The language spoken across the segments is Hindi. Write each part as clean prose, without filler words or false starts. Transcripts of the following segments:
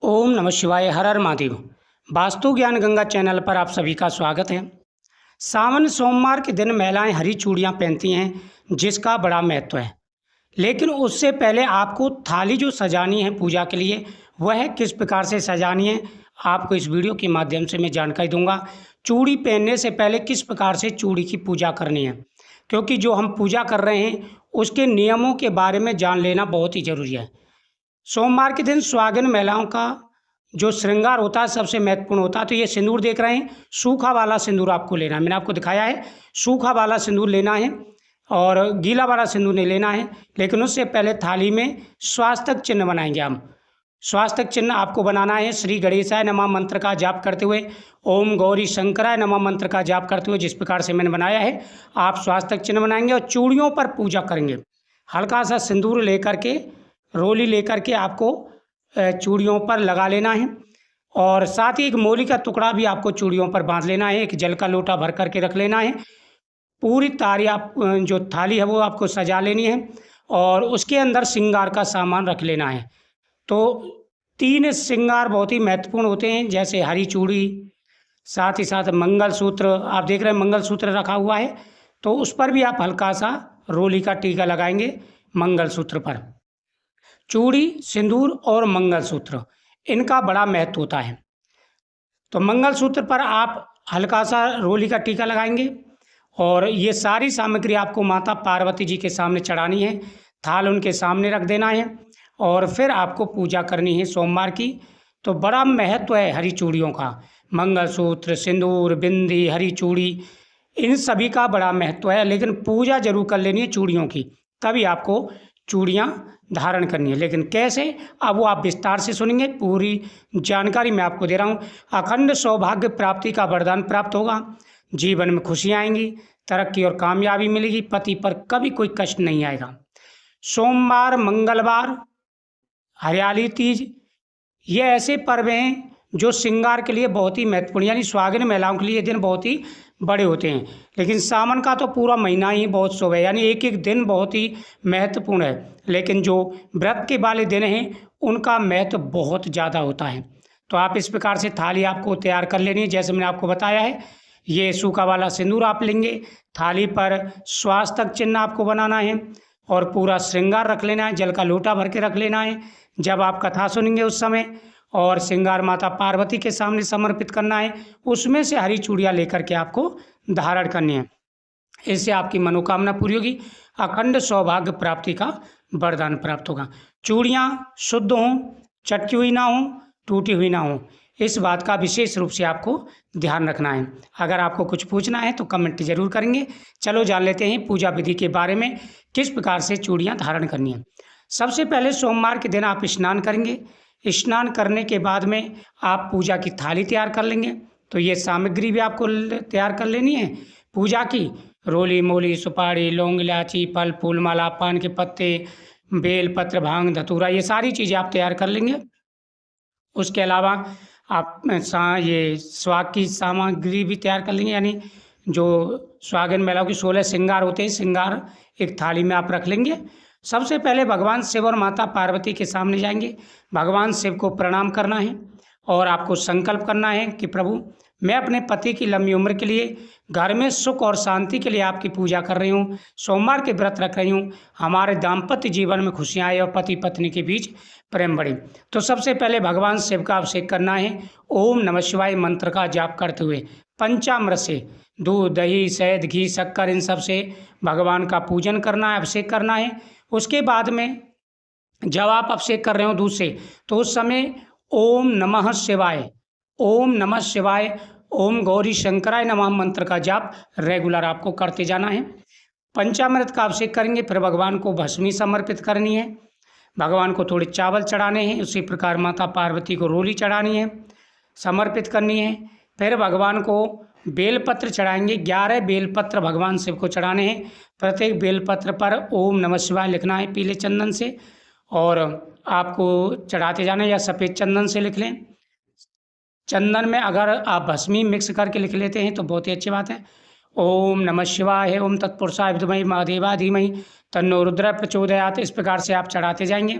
ओम नमः शिवाय। हर हर महादेव। वास्तु ज्ञान गंगा चैनल पर आप सभी का स्वागत है। सावन सोमवार के दिन महिलाएं हरी चूड़ियां पहनती हैं, जिसका बड़ा महत्व है। लेकिन उससे पहले आपको थाली जो सजानी है पूजा के लिए, वह किस प्रकार से सजानी है, आपको इस वीडियो के माध्यम से मैं जानकारी दूंगा। चूड़ी पहनने से पहले किस प्रकार से चूड़ी की पूजा करनी है, क्योंकि जो हम पूजा कर रहे हैं उसके नियमों के बारे में जान लेना बहुत ही ज़रूरी है। सोमवार के दिन सुहागिन महिलाओं का जो श्रृंगार होता है सबसे महत्वपूर्ण होता है। तो ये सिंदूर देख रहे हैं, सूखा वाला सिंदूर आपको लेना है। मैंने आपको दिखाया है, सूखा वाला सिंदूर लेना है और गीला वाला सिंदूर नहीं लेना है। लेकिन उससे पहले थाली में स्वास्तिक चिन्ह बनाएंगे हम। स्वास्तिक चिन्ह आपको बनाना है श्री गणेशाय नमः मंत्र का जाप करते हुए, ओम गौरी शंकराय नमः मंत्र का जाप करते हुए, जिस प्रकार से मैंने बनाया है आप स्वास्तिक चिन्ह बनाएंगे और चूड़ियों पर पूजा करेंगे। हल्का सा सिंदूर लेकर के, रोली लेकर के आपको चूड़ियों पर लगा लेना है और साथ ही एक मोली का टुकड़ा भी आपको चूड़ियों पर बांध लेना है। एक जल का लोटा भर करके रख लेना है। पूरी तारी आप जो थाली है वो आपको सजा लेनी है और उसके अंदर श्रृंगार का सामान रख लेना है। तो 3 श्रृंगार बहुत ही महत्वपूर्ण होते हैं, जैसे हरी चूड़ी, साथ ही साथ मंगलसूत्र। आप देख रहे हैं मंगलसूत्र रखा हुआ है, तो उस पर भी आप हल्का सा रोली का टीका लगाएंगे मंगलसूत्र पर। चूड़ी, सिंदूर और मंगलसूत्र, इनका बड़ा महत्व होता है। तो मंगलसूत्र पर आप हल्का सा रोली का टीका लगाएंगे और ये सारी सामग्री आपको माता पार्वती जी के सामने चढ़ानी है। थाल उनके सामने रख देना है और फिर आपको पूजा करनी है सोमवार की। तो बड़ा महत्व है हरी चूड़ियों का। मंगलसूत्र, सिंदूर, बिंदी, हरी चूड़ी, इन सभी का बड़ा महत्व है। लेकिन पूजा जरूर कर लेनी है चूड़ियों की, तभी आपको चूड़ियाँ धारण करनी है। लेकिन कैसे, अब वो आप विस्तार से सुनेंगे। पूरी जानकारी मैं आपको दे रहा हूँ। अखंड सौभाग्य प्राप्ति का वरदान प्राप्त होगा, जीवन में खुशियाँ आएंगी, तरक्की और कामयाबी मिलेगी, पति पर कभी कोई कष्ट नहीं आएगा। सोमवार, मंगलवार, हरियाली तीज, ये ऐसे पर्व हैं जो श्रृंगार के लिए बहुत ही महत्वपूर्ण, यानी सुहागिन महिलाओं के लिए ये दिन बहुत ही बड़े होते हैं। लेकिन सावन का तो पूरा महीना ही बहुत शुभ है, यानी एक एक दिन बहुत ही महत्वपूर्ण है। लेकिन जो व्रत के वाले दिन हैं उनका महत्व बहुत ज़्यादा होता है। तो आप इस प्रकार से थाली आपको तैयार कर लेनी है, जैसे मैंने आपको बताया है। ये सूखा वाला सिंदूर आप लेंगे, थाली पर स्वास्तिक चिन्ह आपको बनाना है और पूरा श्रृंगार रख लेना है, जल का लोटा भर के रख लेना है जब आप कथा सुनेंगे उस समय। और श्रृंगार माता पार्वती के सामने समर्पित करना है। उसमें से हरी चूड़ियाँ लेकर के आपको धारण करनी है। इससे आपकी मनोकामना पूरी होगी, अखंड सौभाग्य प्राप्ति का वरदान प्राप्त होगा। चूड़ियाँ शुद्ध हों, चटकी हुई ना हो, टूटी हुई ना हो, इस बात का विशेष रूप से आपको ध्यान रखना है। अगर आपको कुछ पूछना है तो कमेंट जरूर करेंगे। चलो जान लेते हैं पूजा विधि के बारे में, किस प्रकार से चूड़ियाँ धारण करनी है। सबसे पहले सोमवार के दिन आप स्नान करेंगे। स्नान करने के बाद में आप पूजा की थाली तैयार कर लेंगे। तो ये सामग्री भी आपको तैयार कर लेनी है पूजा की। रोली, मोली, सुपारी, लौंग, इलायची, फल फूल, माला, पान के पत्ते, बेल पत्र, भांग, धतूरा, ये सारी चीज़ें आप तैयार कर लेंगे। उसके अलावा आप ये स्वाग की सामग्री भी तैयार कर लेंगे, यानी जो सुहागिन महिलाओं की 16 श्रृंगार होते हैं, श्रृंगार एक थाली में आप रख लेंगे। सबसे पहले भगवान शिव और माता पार्वती के सामने जाएंगे। भगवान शिव को प्रणाम करना है और आपको संकल्प करना है कि प्रभु, मैं अपने पति की लंबी उम्र के लिए, घर में सुख और शांति के लिए आपकी पूजा कर रही हूँ, सोमवार के व्रत रख रही हूँ। हमारे दाम्पत्य जीवन में खुशियाँ आए और पति पत्नी के बीच प्रेम बढ़े। तो सबसे पहले भगवान शिव का अभिषेक करना है। ओम नमः शिवाय मंत्र का जाप करते हुए पंचामृत से, दूध, दही, शहद, घी, शक्कर, इन सब से भगवान का पूजन करना है, अभिषेक करना है। उसके बाद में जब आप अभिषेक कर रहे हो दूध से, तो उस समय ओम नमः शिवाय, ओम नमः शिवाय, ओम गौरी शंकराय नमः मंत्र का जाप रेगुलर आपको करते जाना है। पंचामृत का अभिषेक करेंगे, फिर भगवान को भस्मी समर्पित करनी है। भगवान को थोड़े चावल चढ़ाने हैं, उसी प्रकार माता पार्वती को रोली चढ़ानी है, समर्पित करनी है। फिर भगवान को बेलपत्र चढ़ाएंगे। 11 बेलपत्र भगवान शिव को चढ़ाने हैं। प्रत्येक बेलपत्र पर ओम नमः शिवाय लिखना है पीले चंदन से, और आपको चढ़ाते जाना है, या सफ़ेद चंदन से लिख लें। चंदन में अगर आप भस्मी मिक्स करके लिख लेते हैं तो बहुत ही अच्छी बात है। ओम नमः शिवाय, ओम तत्पुरुषाय विद्महे महादेवाय धीमहि तन्नो रुद्रः प्रचोदयात्, इस प्रकार से आप चढ़ाते जाएंगे।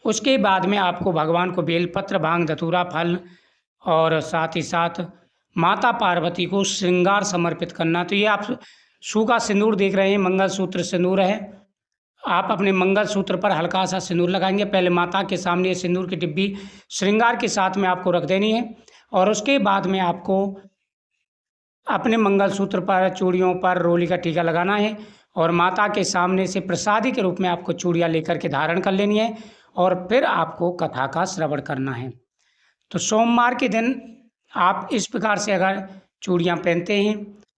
उसके बाद में आपको भगवान को बेलपत्र, भांग, धतूरा, फल और साथ ही साथ माता पार्वती को श्रृंगार समर्पित करना। तो ये आप सूखा सिंदूर देख रहे हैं, मंगलसूत्र सिंदूर है। आप अपने मंगलसूत्र पर हल्का सा सिंदूर लगाएंगे। पहले माता के सामने ये सिंदूर की डिब्बी श्रृंगार के साथ में आपको रख देनी है और उसके बाद में आपको अपने मंगलसूत्र पर, चूड़ियों पर रोली का टीका लगाना है और माता के सामने से प्रसादी के रूप में आपको चूड़ियाँ लेकर के धारण कर लेनी है और फिर आपको कथा का श्रवण करना है। तो सोमवार के दिन आप इस प्रकार से अगर चूड़ियाँ पहनते हैं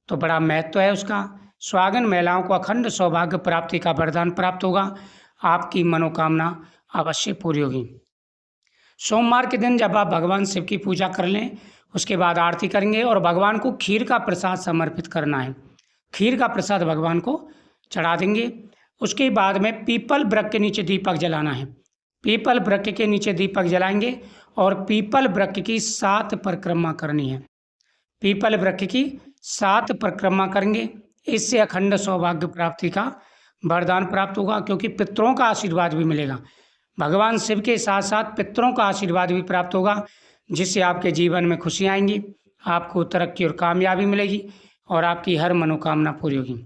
तो बड़ा महत्व है उसका। सुहागन महिलाओं को अखंड सौभाग्य प्राप्ति का वरदान प्राप्त होगा। आपकी मनोकामना अवश्य पूरी होगी। सोमवार के दिन जब आप भगवान शिव की पूजा कर लें, उसके बाद आरती करेंगे और भगवान को खीर का प्रसाद समर्पित करना है। खीर का प्रसाद भगवान को चढ़ा देंगे। उसके बाद में पीपल वृक्ष के नीचे दीपक जलाना है। पीपल वृक्ष के नीचे दीपक जलाएंगे और पीपल वृक्ष की 7 परिक्रमा करनी है। पीपल वृक्ष की 7 परिक्रमा करेंगे। इससे अखंड सौभाग्य प्राप्ति का वरदान प्राप्त होगा, क्योंकि पितरों का आशीर्वाद भी मिलेगा। भगवान शिव के साथ साथ पितरों का आशीर्वाद भी प्राप्त होगा, जिससे आपके जीवन में खुशी आएंगी, आपको तरक्की और कामयाबी मिलेगी और आपकी हर मनोकामना पूरी होगी।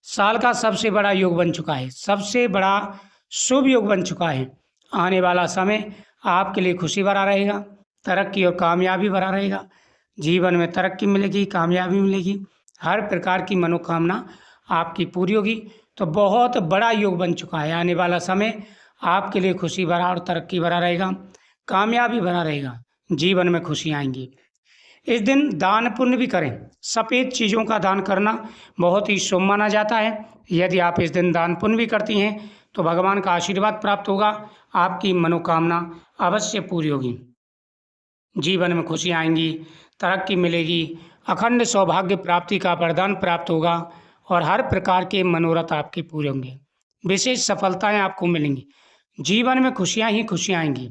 साल का सबसे बड़ा योग बन चुका है, सबसे बड़ा शुभ योग बन चुका है। आने वाला समय आपके लिए खुशी भरा रहेगा, तरक्की और कामयाबी भरा रहेगा। जीवन में तरक्की मिलेगी, कामयाबी मिलेगी, हर प्रकार की मनोकामना आपकी पूरी होगी। तो बहुत बड़ा योग बन चुका है। आने वाला समय आपके लिए खुशी भरा और तरक्की भरा रहेगा, कामयाबी भरा रहेगा, जीवन में खुशी आएंगी। इस दिन दान पुण्य भी करें। सफ़ेद चीज़ों का दान करना बहुत ही शुभ माना जाता है। यदि आप इस दिन दान पुण्य भी करती हैं तो भगवान का आशीर्वाद प्राप्त होगा, आपकी मनोकामना अवश्य पूरी होगी। जीवन में खुशी आएंगी, तरक्की मिलेगी, अखंड सौभाग्य प्राप्ति का वरदान प्राप्त होगा और हर प्रकार के मनोरथ आपके पूरे होंगे। विशेष सफलताएं आपको मिलेंगी। जीवन में खुशियां ही खुशियां आएंगी।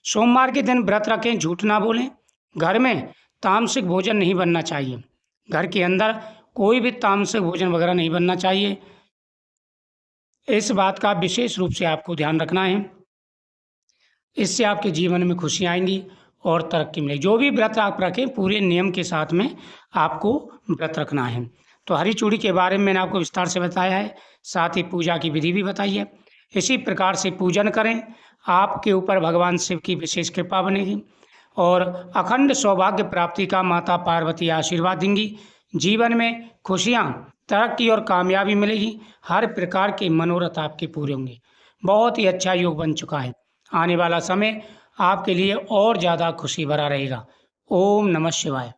सोमवार के दिन व्रत रखें, झूठ ना बोलें। घर में तामसिक भोजन नहीं बनना चाहिए। घर के अंदर कोई भी तामसिक भोजन वगैरह नहीं बनना चाहिए। इस बात का विशेष रूप से आपको ध्यान रखना है। इससे आपके जीवन में खुशी आएंगी और तरक्की मिलेगी। जो भी व्रत आप रखें, पूरे नियम के साथ में आपको व्रत रखना है। तो हरी चूड़ी के बारे में मैंने आपको विस्तार से बताया है, साथ ही पूजा की विधि भी बताई है। इसी प्रकार से पूजन करें, आपके ऊपर भगवान शिव की विशेष कृपा बनेगी और अखंड सौभाग्य प्राप्ति का माता पार्वती आशीर्वाद देंगी। जीवन में खुशियाँ, तरक्की और कामयाबी मिलेगी। हर प्रकार के मनोरथ आपके पूरे होंगे। बहुत ही अच्छा योग बन चुका है। आने वाला समय आपके लिए और ज़्यादा खुशी भरा रहेगा। ओम नमः शिवाय।